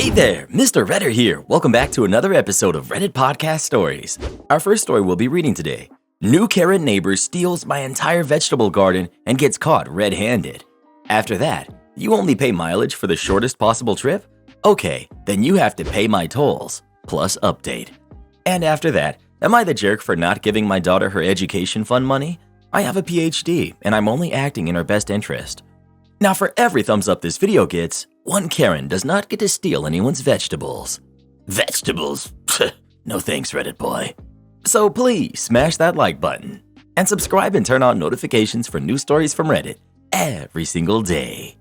Hey there, Mr. Redder here. Welcome back to another episode of Reddit Podcast Stories. Our first story we'll be reading today. New carrot neighbor steals my entire vegetable garden and gets caught red-handed. After that, you only pay mileage for the shortest possible trip? Okay, then you have to pay my tolls, plus update. And after that, am I the jerk for not giving my daughter her education fund money? I have a PhD, and I'm only acting in her best interest. Now for every thumbs up this video gets, one Karen does not get to steal anyone's vegetables. Vegetables? No thanks, Reddit boy. So please smash that like button and subscribe and turn on notifications for new stories from Reddit every single day.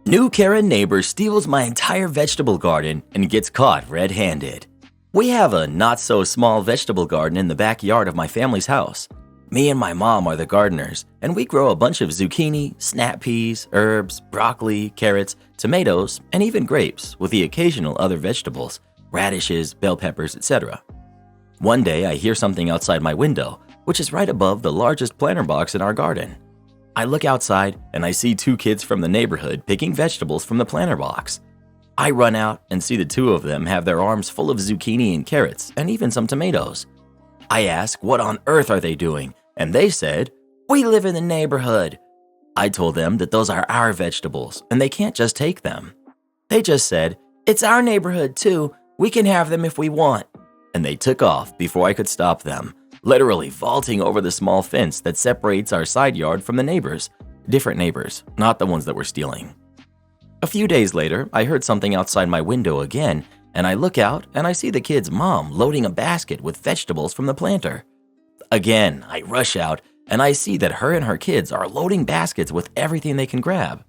New Karen neighbor steals my entire vegetable garden and gets caught red-handed. We have a not-so-small vegetable garden in the backyard of my family's house. Me and my mom are the gardeners, and we grow a bunch of zucchini, snap peas, herbs, broccoli, carrots, tomatoes, and even grapes, with the occasional other vegetables, radishes, bell peppers, etc. One day, I hear something outside my window, which is right above the largest planter box in our garden. I look outside, and I see two kids from the neighborhood picking vegetables from the planter box. I run out and see the two of them have their arms full of zucchini and carrots, and even some tomatoes. I ask, what on earth are they doing? And they said, "We live in the neighborhood." I told them that those are our vegetables and they can't just take them. They just said, "It's our neighborhood too. We can have them if we want." And they took off before I could stop them, literally vaulting over the small fence that separates our side yard from the neighbors. Different neighbors, not the ones that were stealing. A few days later, I heard something outside my window again, and I look out and I see the kid's mom loading a basket with vegetables from the planter. Again, I rush out and I see that her and her kids are loading baskets with everything they can grab.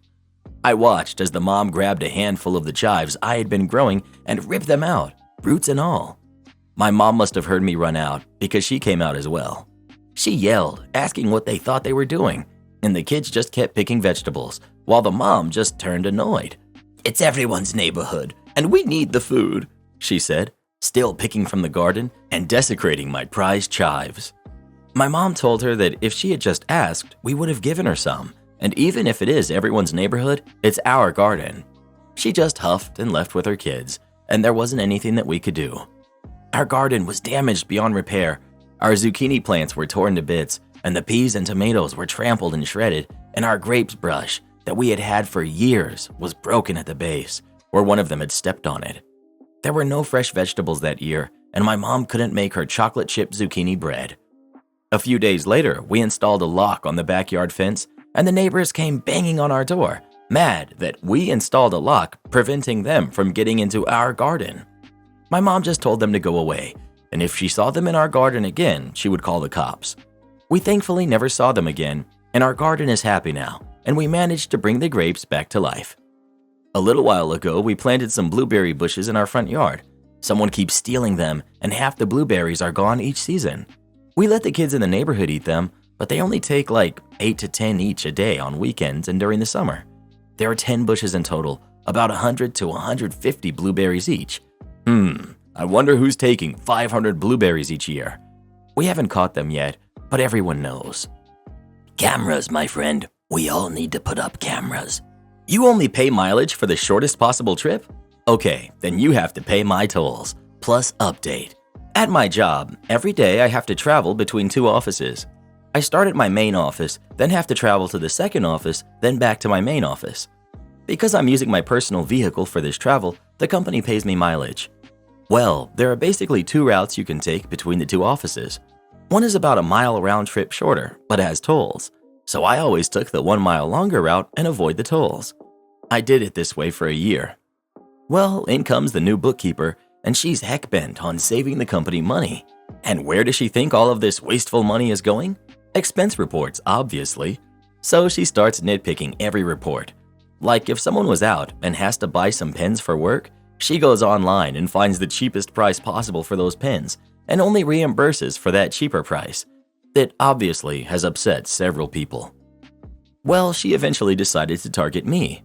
I watched as the mom grabbed a handful of the chives I had been growing and ripped them out, roots and all. My mom must have heard me run out because she came out as well. She yelled, asking what they thought they were doing, and the kids just kept picking vegetables, while the mom just turned annoyed. "It's everyone's neighborhood, and we need the food," she said, still picking from the garden and desecrating my prized chives. My mom told her that if she had just asked, we would have given her some, and even if it is everyone's neighborhood, it's our garden. She just huffed and left with her kids, and there wasn't anything that we could do. Our garden was damaged beyond repair. Our zucchini plants were torn to bits, and the peas and tomatoes were trampled and shredded, and our grapes brush that we had had for years was broken at the base, where one of them had stepped on it. There were no fresh vegetables that year, and my mom couldn't make her chocolate chip zucchini bread. A few days later, we installed a lock on the backyard fence, and the neighbors came banging on our door, mad that we installed a lock preventing them from getting into our garden. My mom just told them to go away, and if she saw them in our garden again, she would call the cops. We thankfully never saw them again, and our garden is happy now, and we managed to bring the grapes back to life. A little while ago, we planted some blueberry bushes in our front yard. Someone keeps stealing them, and half the blueberries are gone each season. We let the kids in the neighborhood eat them, but they only take like 8 to 10 each a day on weekends and during the summer. There are 10 bushes in total, about 100 to 150 blueberries each. I wonder who's taking 500 blueberries each year. We haven't caught them yet, but everyone knows. Cameras, my friend. We all need to put up cameras. You only pay mileage for the shortest possible trip? Okay, then you have to pay my tolls, plus update. At my job, every day I have to travel between two offices. I start at my main office, then have to travel to the second office, then back to my main office. Because I'm using my personal vehicle for this travel, the company pays me mileage. Well, there are basically two routes you can take between the two offices. One is about a mile round trip shorter, but has tolls. So I always took the 1 mile longer route and avoid the tolls. I did it this way for a year. Well, in comes the new bookkeeper, and she's heck-bent on saving the company money. And where does she think all of this wasteful money is going? Expense reports, obviously. So she starts nitpicking every report. Like if someone was out and has to buy some pens for work, she goes online and finds the cheapest price possible for those pens and only reimburses for that cheaper price. That obviously has upset several people. Well, she eventually decided to target me.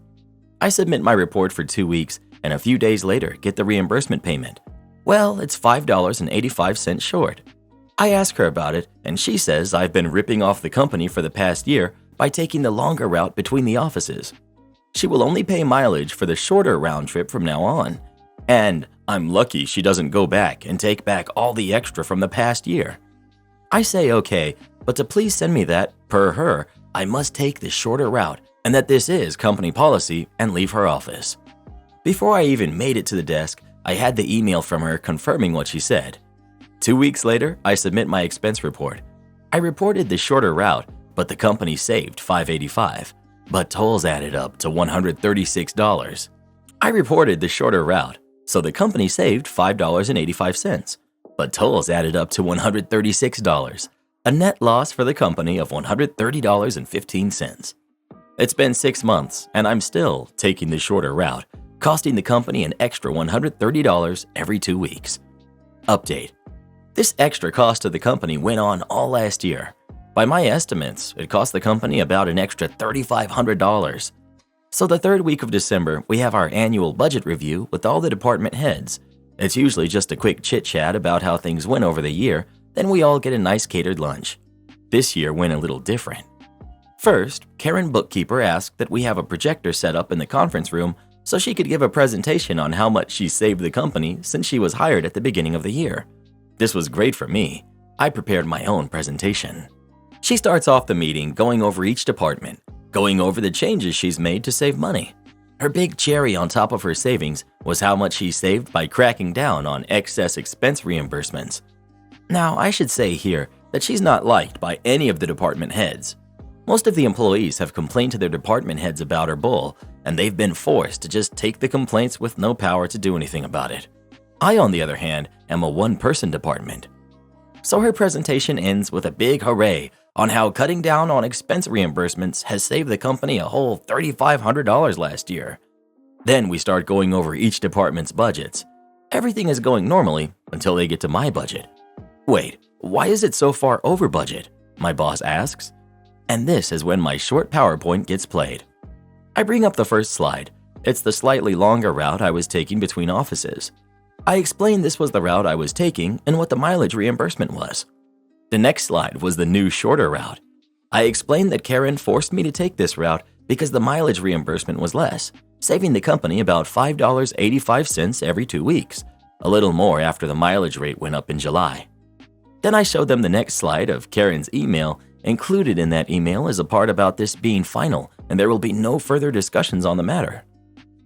I submit my report for 2 weeks and a few days later get the reimbursement payment. Well, it's $5.85 short. I ask her about it, and she says I've been ripping off the company for the past year by taking the longer route between the offices. She will only pay mileage for the shorter round trip from now on. And I'm lucky she doesn't go back and take back all the extra from the past year. I say okay, but to please send me that, per her, I must take the shorter route and that this is company policy and leave her office. Before I even made it to the desk, I had the email from her confirming what she said. 2 weeks later, I submit my expense report. I reported the shorter route, but the company saved $585, but tolls added up to $136. I reported the shorter route, so the company saved $5.85, but tolls added up to $136, a net loss for the company of $130.15. It's been 6 months, and I'm still taking the shorter route, costing the company an extra $130 every 2 weeks. Update. This extra cost to the company went on all last year. By my estimates, it cost the company about an extra $3,500. So the third week of December, we have our annual budget review with all the department heads. It's usually just a quick chit-chat about how things went over the year, then we all get a nice catered lunch. This year went a little different. First, Karen Bookkeeper asked that we have a projector set up in the conference room so she could give a presentation on how much she saved the company since she was hired at the beginning of the year. This was great for me. I prepared my own presentation. She starts off the meeting going over each department, going over the changes she's made to save money. Her big cherry on top of her savings was how much she saved by cracking down on excess expense reimbursements. Now, I should say here that she's not liked by any of the department heads. Most of the employees have complained to their department heads about her bull, and they've been forced to just take the complaints with no power to do anything about it. I, on the other hand, am a one-person department. So her presentation ends with a big hooray on how cutting down on expense reimbursements has saved the company a whole $3,500 last year. Then we start going over each department's budgets. Everything is going normally until they get to my budget. Wait, why is it so far over budget? My boss asks. And this is when my short PowerPoint gets played. I bring up the first slide. It's the slightly longer route I was taking between offices. I explained this was the route I was taking and what the mileage reimbursement was. The next slide was the new shorter route. I explained that Karen forced me to take this route because the mileage reimbursement was less, saving the company about $5.85 every 2 weeks, a little more after the mileage rate went up in July. Then I showed them the next slide of Karen's email. Included in that email is a part about this being final and there will be no further discussions on the matter.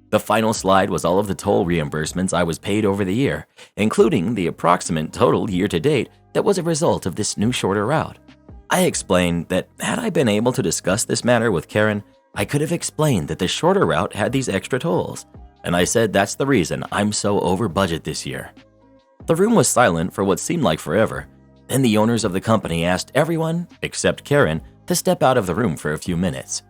The final slide was all of the toll reimbursements I was paid over the year, including the approximate total year-to-date that was a result of this new shorter route. I explained that had I been able to discuss this matter with Karen, I could have explained that the shorter route had these extra tolls, and I said that's the reason I'm so over budget this year. The room was silent for what seemed like forever. Then the owners of the company asked everyone, except Karen, to step out of the room for a few minutes.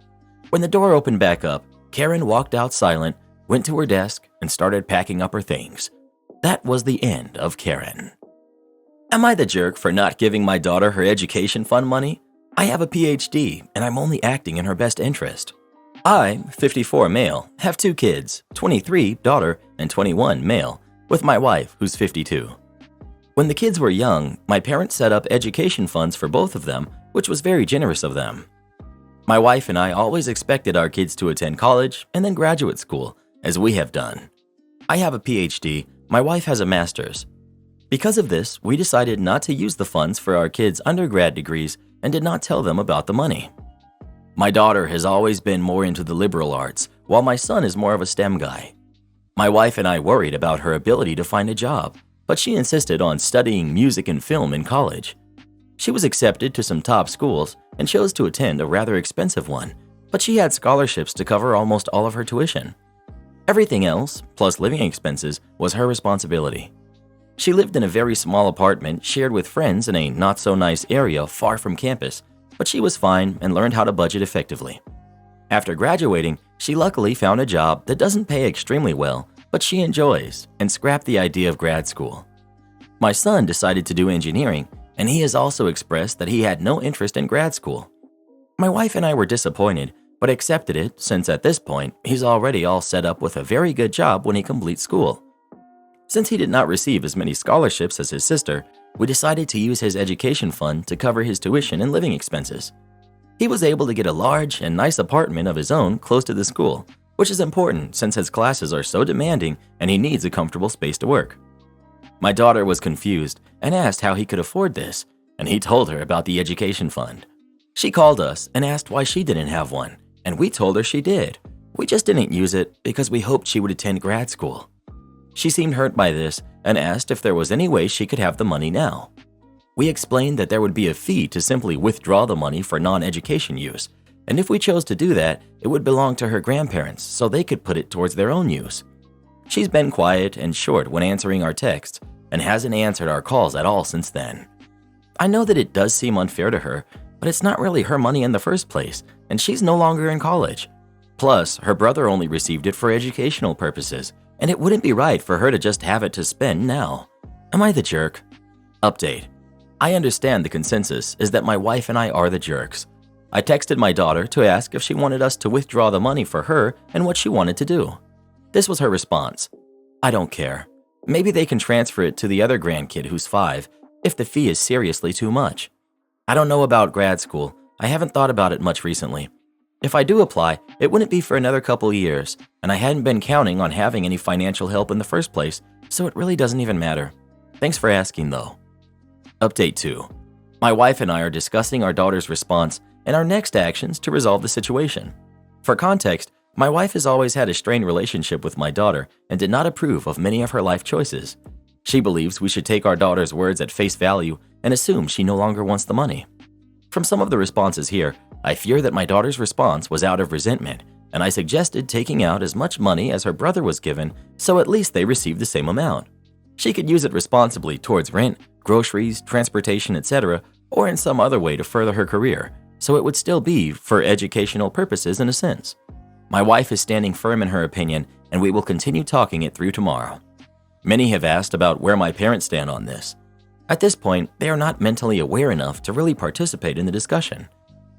When the door opened back up, Karen walked out silent, went to her desk, and started packing up her things. That was the end of Karen. Am I the jerk for not giving my daughter her education fund money? I have a PhD, and I'm only acting in her best interest. I, 54 male, have 2 kids, 23 daughter and 21 male, with my wife who's 52. When the kids were young, my parents set up education funds for both of them, which was very generous of them. My wife and I always expected our kids to attend college and then graduate school, as we have done. I have a PhD, my wife has a master's. Because of this, we decided not to use the funds for our kids' undergrad degrees and did not tell them about the money. My daughter has always been more into the liberal arts, while my son is more of a STEM guy. My wife and I worried about her ability to find a job, but she insisted on studying music and film in college. She was accepted to some top schools and chose to attend a rather expensive one, but she had scholarships to cover almost all of her tuition. Everything else, plus living expenses, was her responsibility. She lived in a very small apartment shared with friends in a not-so-nice area far from campus, but she was fine and learned how to budget effectively. After graduating, she luckily found a job that doesn't pay extremely well, but she enjoys, and scrapped the idea of grad school. My son decided to do engineering, and he has also expressed that he had no interest in grad school. My wife and I were disappointed, but accepted it since at this point, he's already all set up with a very good job when he completes school. Since he did not receive as many scholarships as his sister, we decided to use his education fund to cover his tuition and living expenses. He was able to get a large and nice apartment of his own close to the school, which is important since his classes are so demanding and he needs a comfortable space to work. My daughter was confused and asked how he could afford this, and he told her about the education fund. She called us and asked why she didn't have one, and we told her she did. We just didn't use it because we hoped she would attend grad school. She seemed hurt by this and asked if there was any way she could have the money now. We explained that there would be a fee to simply withdraw the money for non-education use, and if we chose to do that, it would belong to her grandparents so they could put it towards their own use. She's been quiet and short when answering our texts and hasn't answered our calls at all since then. I know that it does seem unfair to her, but it's not really her money in the first place, and she's no longer in college. Plus, her brother only received it for educational purposes, and it wouldn't be right for her to just have it to spend now. Am I the jerk? Update. I understand the consensus is that my wife and I are the jerks. I texted my daughter to ask if she wanted us to withdraw the money for her and what she wanted to do. This was her response. I don't care. Maybe they can transfer it to the other grandkid who's 5 if the fee is seriously too much. I don't know about grad school. I haven't thought about it much recently. If I do apply, it wouldn't be for another couple years, and I hadn't been counting on having any financial help in the first place, so it really doesn't even matter. Thanks for asking, though. Update 2. My wife and I are discussing our daughter's response and our next actions to resolve the situation. For context, my wife has always had a strained relationship with my daughter and did not approve of many of her life choices. She believes we should take our daughter's words at face value and assume she no longer wants the money. From some of the responses here, I fear that my daughter's response was out of resentment, and I suggested taking out as much money as her brother was given so at least they received the same amount. She could use it responsibly towards rent, groceries, transportation, etc., or in some other way to further her career, so it would still be for educational purposes in a sense. My wife is standing firm in her opinion, and we will continue talking it through tomorrow. Many have asked about where my parents stand on this. At this point, they are not mentally aware enough to really participate in the discussion.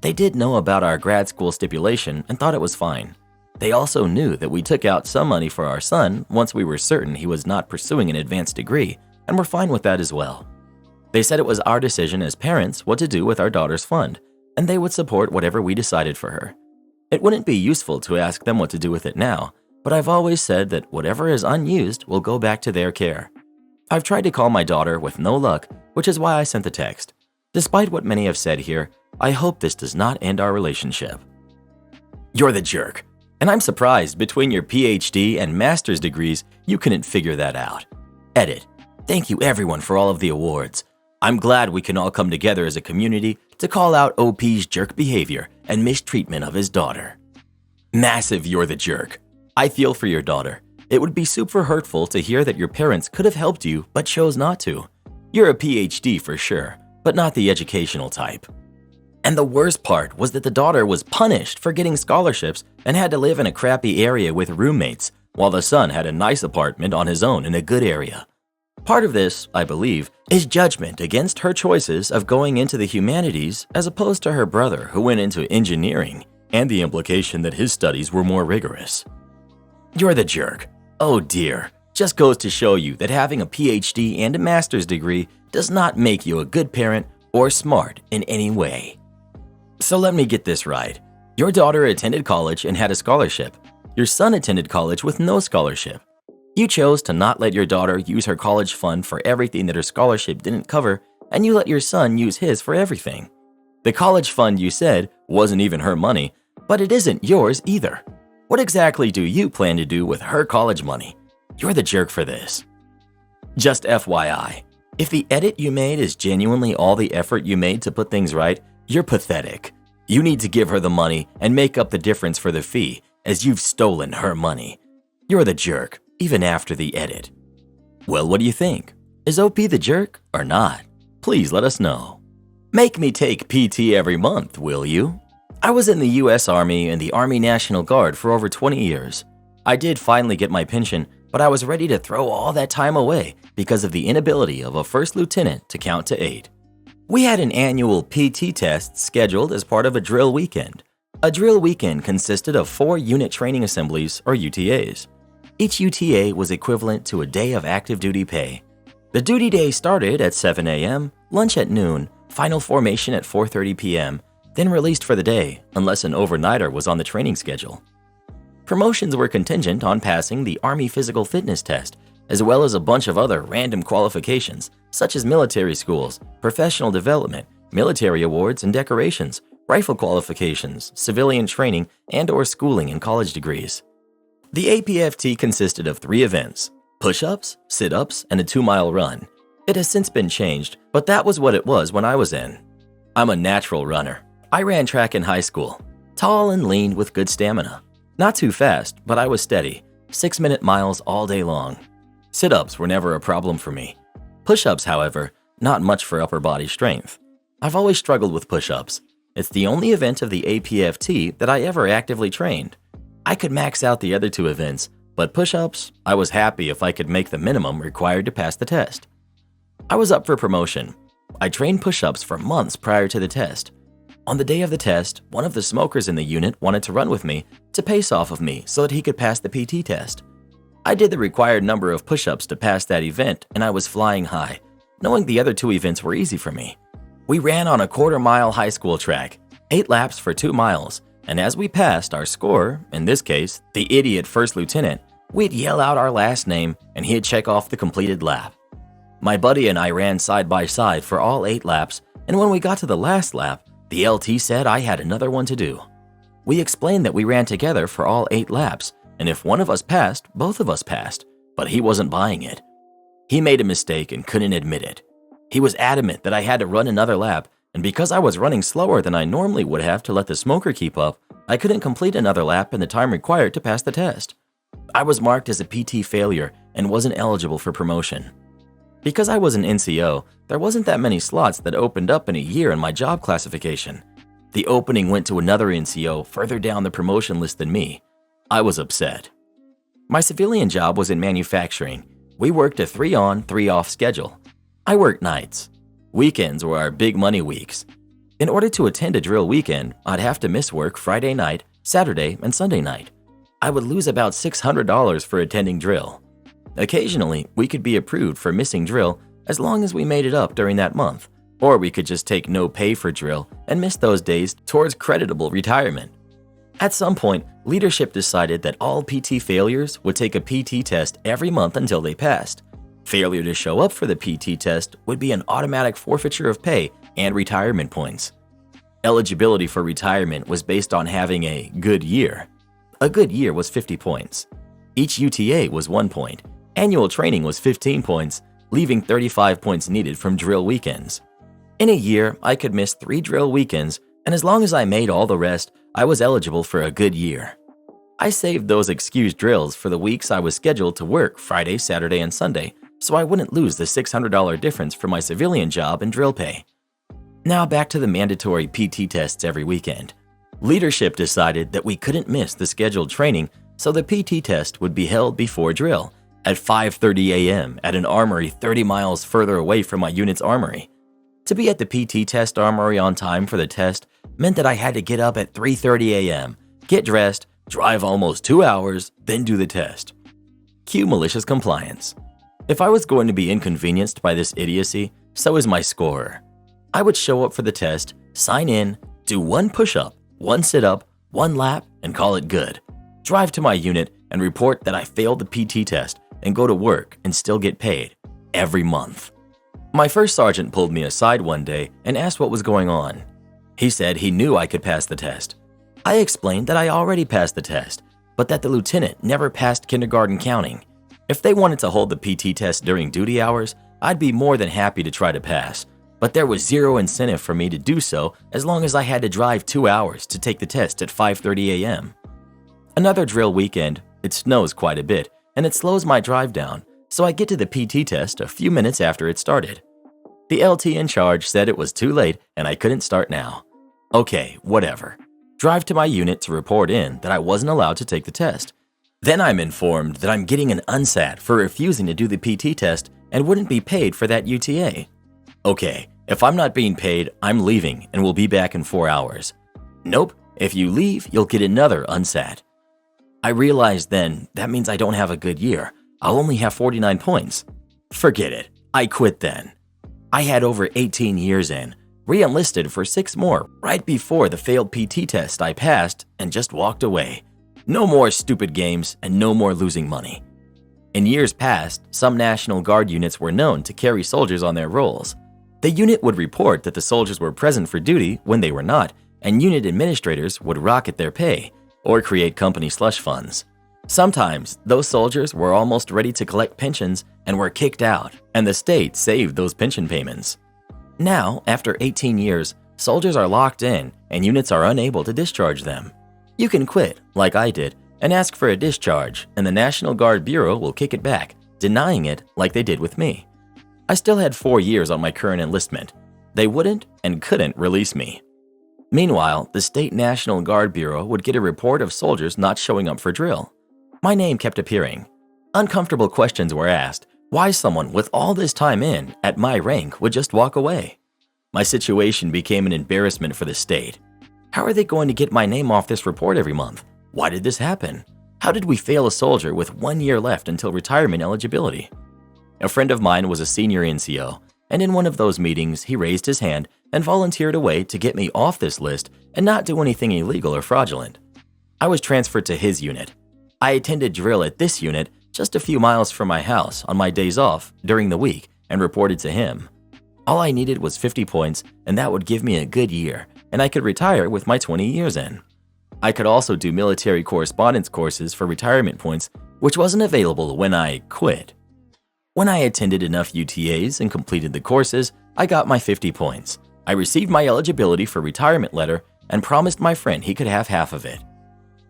They did know about our grad school stipulation and thought it was fine. They also knew that we took out some money for our son once we were certain he was not pursuing an advanced degree, and were fine with that as well. They said it was our decision as parents what to do with our daughter's fund, and they would support whatever we decided for her. It wouldn't be useful to ask them what to do with it now, but I've always said that whatever is unused will go back to their care. I've tried to call my daughter with no luck, which is why I sent the text. Despite what many have said here, I hope this does not end our relationship. You're the jerk. And I'm surprised between your PhD and master's degrees, you couldn't figure that out. Edit. Thank you everyone for all of the awards. I'm glad we can all come together as a community to call out OP's jerk behavior and mistreatment of his daughter. Massive you're the jerk. I feel for your daughter. It would be super hurtful to hear that your parents could have helped you but chose not to. You're a PhD for sure, but not the educational type. And the worst part was that the daughter was punished for getting scholarships and had to live in a crappy area with roommates, while the son had a nice apartment on his own in a good area. Part of this, I believe, is judgment against her choices of going into the humanities as opposed to her brother who went into engineering, and the implication that his studies were more rigorous. You're the jerk. Oh dear. Just goes to show you that having a PhD and a master's degree does not make you a good parent or smart in any way. So let me get this right. Your daughter attended college and had a scholarship. Your son attended college with no scholarship. You chose to not let your daughter use her college fund for everything that her scholarship didn't cover, and you let your son use his for everything. The college fund, you said, wasn't even her money, but it isn't yours either. What exactly do you plan to do with her college money? You're the jerk for this. Just FYI, if the edit you made is genuinely all the effort you made to put things right, you're pathetic. You need to give her the money and make up the difference for the fee, as you've stolen her money. You're the jerk, even after the edit. Well, what do you think? Is OP the jerk or not? Please let us know. Make me take PT every month, will you? I was in the US Army and the Army National Guard for over 20 years. I did finally get my pension, but I was ready to throw all that time away because of the inability of a first lieutenant to count to 8. We had an annual PT test scheduled as part of a drill weekend. A drill weekend consisted of 4 unit training assemblies, or UTAs. Each UTA was equivalent to a day of active duty pay. The duty day started at 7 a.m., lunch at noon, final formation at 4:30 p.m., then released for the day unless an overnighter was on the training schedule. Promotions were contingent on passing the Army Physical Fitness Test, as well as a bunch of other random qualifications, such as military schools, professional development, military awards and decorations, rifle qualifications, civilian training, and/or schooling and college degrees. The APFT consisted of 3 events: push-ups, sit-ups, and a 2-mile run. It has since been changed, but that was what it was when I was in. I'm a natural runner. I ran track in high school. Tall and lean with good stamina. Not too fast, but I was steady. 6-minute miles all day long. Sit-ups were never a problem for me. Push-ups, however, not much for upper body strength. I've always struggled with push-ups. It's the only event of the APFT that I ever actively trained. I could max out the other 2 events, but push-ups, I was happy if I could make the minimum required to pass the test. I was up for promotion. I trained push-ups for months prior to the test. On the day of the test, one of the smokers in the unit wanted to run with me to pace off of me so that he could pass the PT test. I did the required number of push-ups to pass that event, and I was flying high, knowing the other 2 events were easy for me. We ran on a quarter-mile high school track, 8 laps for 2 miles, and as we passed our scorer, in this case, the idiot first lieutenant, we'd yell out our last name and he'd check off the completed lap. My buddy and I ran side by side for all 8 laps, and when we got to the last lap, the LT said I had another one to do. We explained that we ran together for all 8 laps, and if one of us passed, both of us passed, but he wasn't buying it. He made a mistake and couldn't admit it. He was adamant that I had to run another lap, and because I was running slower than I normally would have to let the smoker keep up, I couldn't complete another lap in the time required to pass the test. I was marked as a PT failure and wasn't eligible for promotion. Because I was an NCO, there wasn't that many slots that opened up in a year in my job classification. The opening went to another NCO further down the promotion list than me. I was upset. My civilian job was in manufacturing. We worked a 3-on, 3-off schedule. I worked nights. Weekends were our big money weeks. In order to attend a drill weekend, I'd have to miss work Friday night, Saturday, and Sunday night. I would lose about $600 for attending drill. Occasionally, we could be approved for missing drill as long as we made it up during that month, or we could just take no pay for drill and miss those days towards creditable retirement. At some point, leadership decided that all PT failures would take a PT test every month until they passed. Failure to show up for the PT test would be an automatic forfeiture of pay and retirement points. Eligibility for retirement was based on having a good year. A good year was 50 points. Each UTA was 1 point. Annual training was 15 points, leaving 35 points needed from drill weekends. In a year, I could miss 3 drill weekends, and as long as I made all the rest, I was eligible for a good year. I saved those excused drills for the weeks I was scheduled to work Friday, Saturday, and Sunday, so I wouldn't lose the $600 difference for my civilian job and drill pay. Now back to the mandatory PT tests every weekend. Leadership decided that we couldn't miss the scheduled training, so the PT test would be held before drill at 5:30 a.m. at an armory 30 miles further away from my unit's armory. To be at the PT test armory on time for the test meant that I had to get up at 3:30 a.m., get dressed, drive almost 2 hours, then do the test. Cue malicious compliance. If I was going to be inconvenienced by this idiocy, so is my scorer. I would show up for the test, sign in, do 1 push-up, 1 sit-up, 1 lap, and call it good. Drive to my unit and report that I failed the PT test and go to work and still get paid every month. My first sergeant pulled me aside one day and asked what was going on. He said he knew I could pass the test. I explained that I already passed the test, but that the lieutenant never passed kindergarten counting. If they wanted to hold the PT test during duty hours, I'd be more than happy to try to pass, but there was zero incentive for me to do so as long as I had to drive 2 hours to take the test at 5:30 a.m. Another drill weekend, it snows quite a bit, and it slows my drive down, so I get to the PT test a few minutes after it started. The LT in charge said it was too late and I couldn't start now. Okay, whatever. Drive to my unit to report in that I wasn't allowed to take the test. Then I'm informed that I'm getting an unsat for refusing to do the PT test and wouldn't be paid for that UTA. Okay, if I'm not being paid, I'm leaving and will be back in 4 hours. Nope, if you leave, you'll get another unsat. I realized then that means I don't have a good year. I'll only have 49 points. Forget it, I quit then. I had over 18 years in, re-enlisted for 6 more right before the failed PT test I passed and just walked away. No more stupid games and no more losing money. In years past, some National Guard units were known to carry soldiers on their rolls. The unit would report that the soldiers were present for duty when they were not, and unit administrators would rocket their pay or create company slush funds. Sometimes, those soldiers were almost ready to collect pensions and were kicked out, and the state saved those pension payments. Now, after 18 years, soldiers are locked in and units are unable to discharge them. You can quit, like I did, and ask for a discharge, and the National Guard Bureau will kick it back, denying it like they did with me. I still had 4 years on my current enlistment. They wouldn't and couldn't release me. Meanwhile, the State National Guard Bureau would get a report of soldiers not showing up for drill. My name kept appearing. Uncomfortable questions were asked why someone with all this time in, at my rank, would just walk away. My situation became an embarrassment for the state. How are they going to get my name off this report every month? Why did this happen? How did we fail a soldier with 1 year left until retirement eligibility? A friend of mine was a senior NCO, and in one of those meetings, he raised his hand and volunteered a way to get me off this list and not do anything illegal or fraudulent. I was transferred to his unit. I attended drill at this unit just a few miles from my house on my days off during the week and reported to him. All I needed was 50 points, and that would give me a good year, and I could retire with my 20 years in. I could also do military correspondence courses for retirement points, which wasn't available when I quit. When I attended enough UTAs and completed the courses, I got my 50 points. I received my eligibility for retirement letter and promised my friend he could have half of it.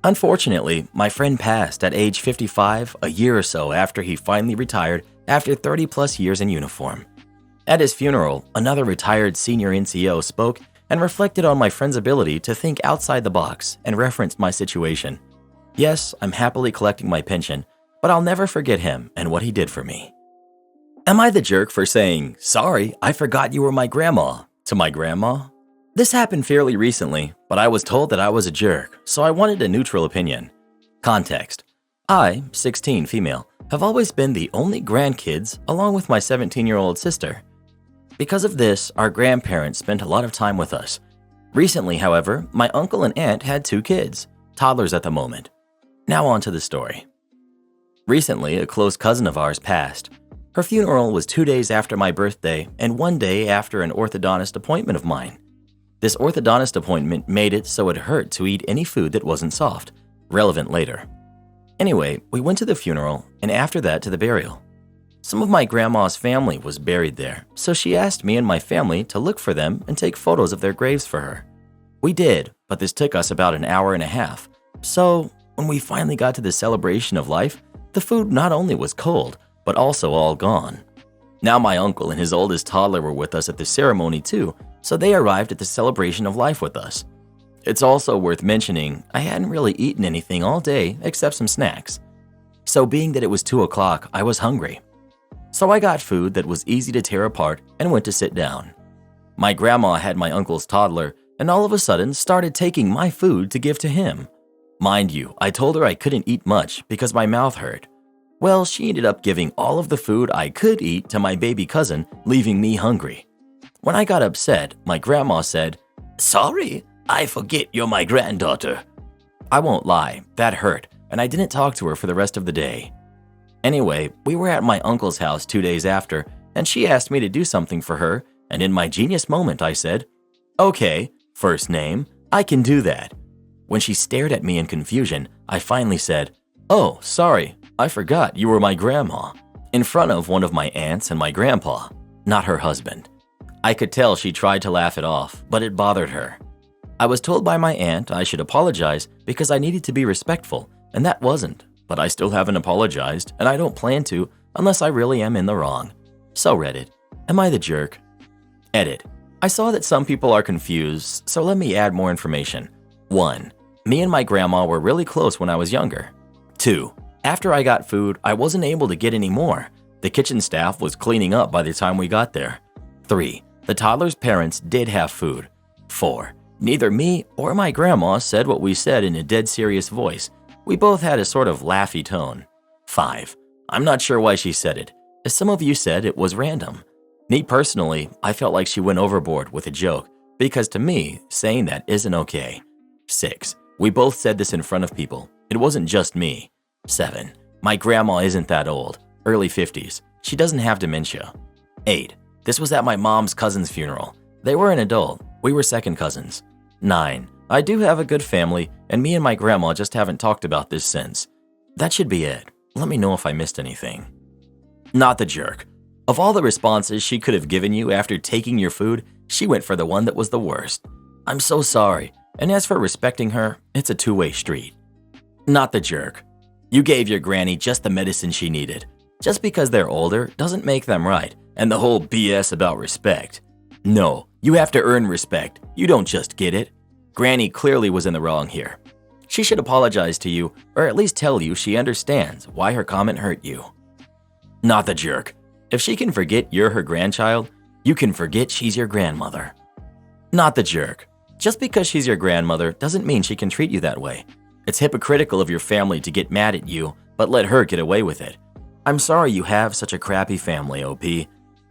Unfortunately, my friend passed at age 55 a year or so after he finally retired after 30 plus years in uniform. At his funeral, another retired senior NCO spoke and reflected on my friend's ability to think outside the box and referenced my situation. Yes, I'm happily collecting my pension, but I'll never forget him and what he did for me. Am I the jerk for saying, "Sorry, I forgot you were my grandma," to my grandma? This happened fairly recently, but I was told that I was a jerk, so I wanted a neutral opinion. Context: I, 16 female, have always been the only grandkids along with my 17-year-old sister. Because of this, our grandparents spent a lot of time with us. Recently, however, my uncle and aunt had 2 kids, toddlers at the moment. Now on to the story. Recently, a close cousin of ours passed. Her funeral was 2 days after my birthday and 1 day after an orthodontist appointment of mine. This orthodontist appointment made it so it hurt to eat any food that wasn't soft, relevant later. Anyway, we went to the funeral and after that to the burial. Some of my grandma's family was buried there, so she asked me and my family to look for them and take photos of their graves for her. We did, but this took us about an hour and a half. So, when we finally got to the celebration of life, the food not only was cold, but also all gone. Now my uncle and his oldest toddler were with us at the ceremony too, so they arrived at the celebration of life with us. It's also worth mentioning I hadn't really eaten anything all day except some snacks. So being that it was 2 o'clock, I was hungry. So I got food that was easy to tear apart and went to sit down. My grandma had my uncle's toddler and all of a sudden started taking my food to give to him. Mind you, I told her I couldn't eat much because my mouth hurt. Well, she ended up giving all of the food I could eat to my baby cousin, leaving me hungry. When I got upset, my grandma said, "Sorry, I forget you're my granddaughter." I won't lie, that hurt, and I didn't talk to her for the rest of the day. Anyway, we were at my uncle's house 2 days after, and she asked me to do something for her, and in my genius moment I said, "Okay, first name, I can do that." When she stared at me in confusion, I finally said, "Oh, sorry, I forgot you were my grandma," in front of one of my aunts and my grandpa, not her husband. I could tell she tried to laugh it off, but it bothered her. I was told by my aunt I should apologize because I needed to be respectful, and that wasn't. But I still haven't apologized, and I don't plan to unless I really am in the wrong. So Reddit, am I the jerk? Edit. I saw that some people are confused, so let me add more information. 1. Me and my grandma were really close when I was younger. 2. After I got food, I wasn't able to get any more. The kitchen staff was cleaning up by the time we got there. 3. The toddler's parents did have food. 4. Neither me or my grandma said what we said in a dead serious voice. We both had a sort of laughy tone. 5. I'm not sure why she said it. As some of you said, it was random. Me personally, I felt like she went overboard with a joke, because to me, saying that isn't okay. 6. We both said this in front of people, It wasn't just me. 7. My grandma isn't that old, early 50s. She doesn't have dementia. 8. This was at my mom's cousin's funeral. They were an adult. We were second cousins. 9. I do have a good family, and me and my grandma just haven't talked about this since. That should be it. Let me know if I missed anything. Not the jerk. Of all the responses she could have given you after taking your food, she went for the one that was the worst. I'm so sorry, and as for respecting her, it's a two-way street. Not the jerk. You gave your granny just the medicine she needed. Just because they're older doesn't make them right, and the whole BS about respect. No, you have to earn respect. You don't just get it. Granny clearly was in the wrong here. She should apologize to you, or at least tell you she understands why her comment hurt you. Not the jerk. If she can forget you're her grandchild, you can forget she's your grandmother. Not the jerk. Just because she's your grandmother doesn't mean she can treat you that way. It's hypocritical of your family to get mad at you, but let her get away with it. I'm sorry you have such a crappy family, OP.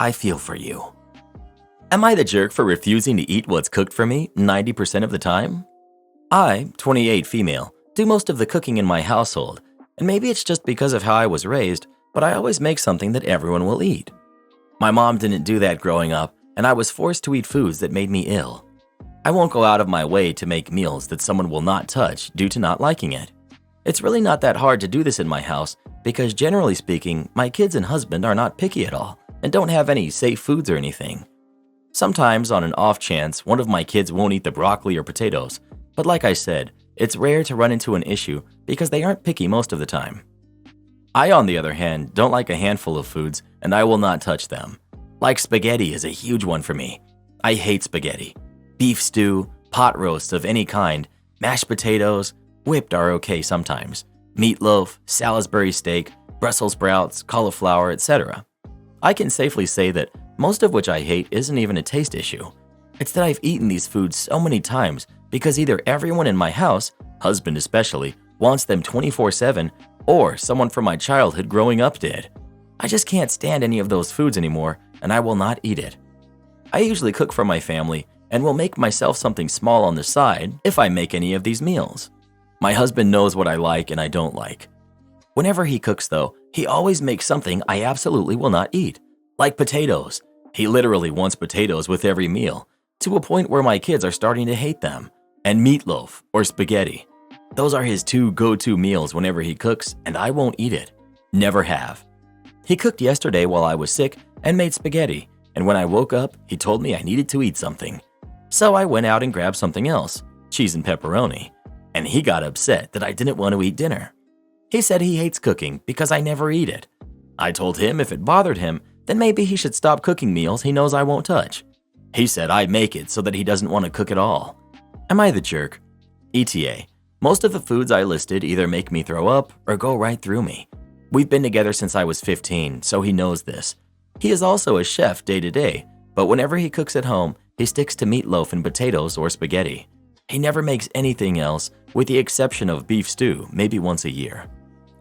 I feel for you. Am I the jerk for refusing to eat what's cooked for me 90% of the time? I, 28 female, do most of the cooking in my household, and maybe it's just because of how I was raised, but I always make something that everyone will eat. My mom didn't do that growing up, and I was forced to eat foods that made me ill. I won't go out of my way to make meals that someone will not touch due to not liking it. It's really not that hard to do this in my house because generally speaking, my kids and husband are not picky at all and don't have any safe foods or anything. Sometimes on an off chance, one of my kids won't eat the broccoli or potatoes, but like I said, it's rare to run into an issue because they aren't picky most of the time. I, on the other hand, don't like a handful of foods and I will not touch them. Like spaghetti is a huge one for me. I hate spaghetti. Beef stew, pot roasts of any kind, mashed potatoes, whipped are okay sometimes. Meatloaf, Salisbury steak, Brussels sprouts, cauliflower, etc. I can safely say that most of which I hate isn't even a taste issue. It's that I've eaten these foods so many times because either everyone in my house, husband especially, wants them 24/7, or someone from my childhood growing up did. I just can't stand any of those foods anymore, and I will not eat it. I usually cook for my family and will make myself something small on the side if I make any of these meals. My husband knows what I like and I don't like. Whenever he cooks though, he always makes something I absolutely will not eat, like potatoes. He literally wants potatoes with every meal, to a point where my kids are starting to hate them, and meatloaf or spaghetti. Those are his two go-to meals whenever he cooks, and I won't eat it. Never have. He cooked yesterday while I was sick and made spaghetti, and when I woke up, he told me I needed to eat something. So I went out and grabbed something else, cheese and pepperoni, and he got upset that I didn't want to eat dinner. He said he hates cooking because I never eat it. I told him if it bothered him, then maybe he should stop cooking meals he knows I won't touch. He said I make it so that he doesn't want to cook at all. Am I the jerk? ETA. Most of the foods I listed either make me throw up or go right through me. We've been together since I was 15, so he knows this. He is also a chef day to day, but whenever he cooks at home, he sticks to meatloaf and potatoes or spaghetti. He never makes anything else, with the exception of beef stew, maybe once a year.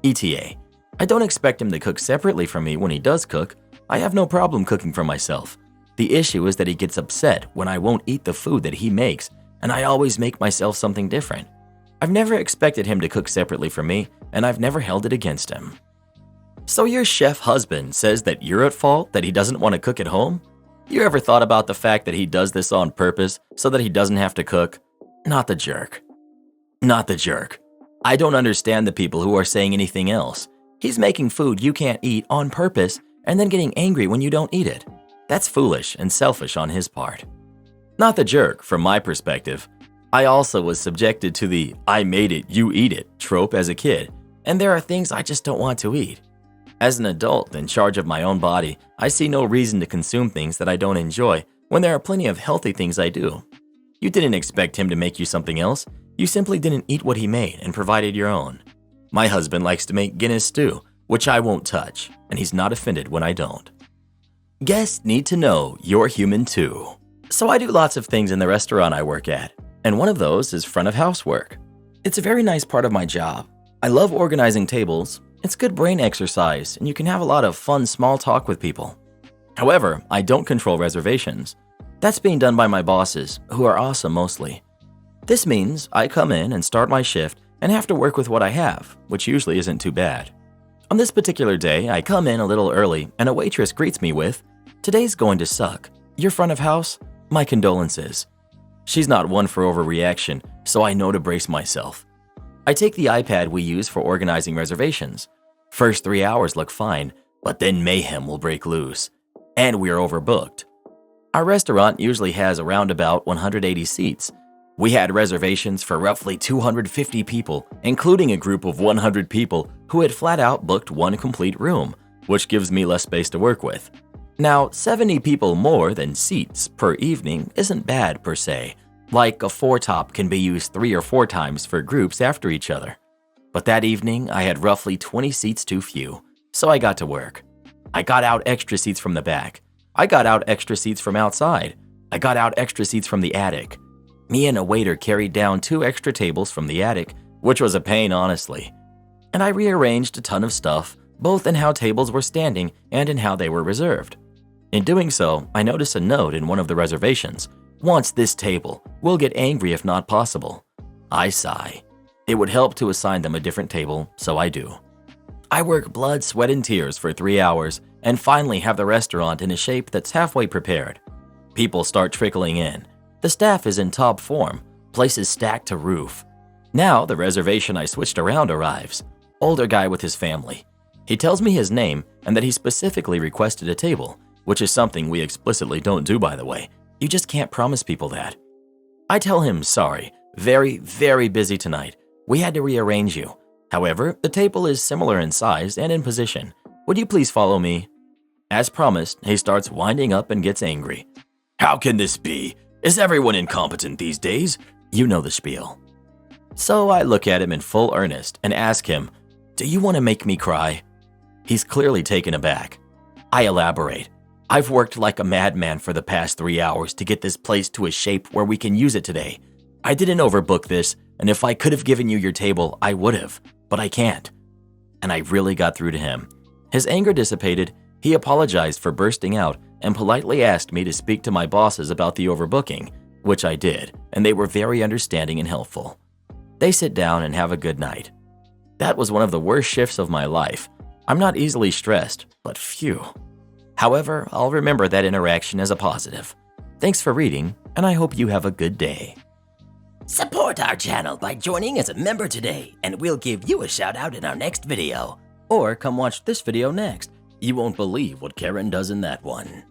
ETA. I don't expect him to cook separately from me when he does cook. I have no problem cooking for myself. The issue is that he gets upset when I won't eat the food that he makes, and I always make myself something different. I've never expected him to cook separately from me, and I've never held it against him. So your chef husband says that you're at fault that he doesn't want to cook at home? You ever thought about the fact that he does this on purpose so that he doesn't have to cook? Not the jerk. Not the jerk. I don't understand the people who are saying anything else. He's making food you can't eat on purpose and then getting angry when you don't eat it. That's foolish and selfish on his part. Not the jerk, from my perspective. I also was subjected to the I made it, you eat it trope as a kid, and there are things I just don't want to eat. As an adult in charge of my own body, I see no reason to consume things that I don't enjoy when there are plenty of healthy things I do. You didn't expect him to make you something else. You simply didn't eat what he made and provided your own. My husband likes to make Guinness stew, which I won't touch, and he's not offended when I don't. Guests need to know you're human too. So I do lots of things in the restaurant I work at, and one of those is front of house work. It's a very nice part of my job. I love organizing tables. It's good brain exercise, and you can have a lot of fun small talk with people. However, I don't control reservations. That's being done by my bosses, who are awesome mostly. This means I come in and start my shift, and have to work with what I have, which usually isn't too bad. On this particular day, I come in a little early and a waitress greets me with, "Today's going to suck. Your front of house? My condolences." She's not one for overreaction, so I know to brace myself. I take the iPad we use for organizing reservations. First 3 hours look fine, but then mayhem will break loose. And we are overbooked. Our restaurant usually has around about 180 seats. We had reservations for roughly 250 people, including a group of 100 people who had flat out booked one complete room, which gives me less space to work with. Now, 70 people more than seats per evening isn't bad per se, like a four-top can be used 3 or 4 times for groups after each other. But that evening, I had roughly 20 seats too few, so I got to work. I got out extra seats from the back. I got out extra seats from outside. I got out extra seats from the attic. Me and a waiter carried down 2 extra tables from the attic, which was a pain, honestly. And I rearranged a ton of stuff, both in how tables were standing and in how they were reserved. In doing so, I noticed a note in one of the reservations, "Wants this table. Will get angry if not possible." I sigh. It would help to assign them a different table, so I do. I work blood, sweat, and tears for 3 hours and finally have the restaurant in a shape that's halfway prepared. People start trickling in. The staff is in top form, places stacked to roof. Now the reservation I switched around arrives. Older guy with his family. He tells me his name and that he specifically requested a table, which is something we explicitly don't do, by the way. You just can't promise people that. I tell him, sorry, very, very busy tonight. We had to rearrange you. However, the table is similar in size and in position. Would you please follow me? As promised, he starts winding up and gets angry. "How can this be? Is everyone incompetent these days?" You know the spiel. So I look at him in full earnest and ask him, "Do you want to make me cry?" He's clearly taken aback. I elaborate. "I've worked like a madman for the past 3 hours to get this place to a shape where we can use it today. I didn't overbook this, and if I could have given you your table, I would have, but I can't." And I really got through to him. His anger dissipated, he apologized for bursting out and politely asked me to speak to my bosses about the overbooking, which I did, and they were very understanding and helpful. They sit down and have a good night. That was one of the worst shifts of my life. I'm not easily stressed, but phew. However, I'll remember that interaction as a positive. Thanks for reading, and I hope you have a good day. Support our channel by joining as a member today, and we'll give you a shout out in our next video. Or come watch this video next. You won't believe what Karen does in that one.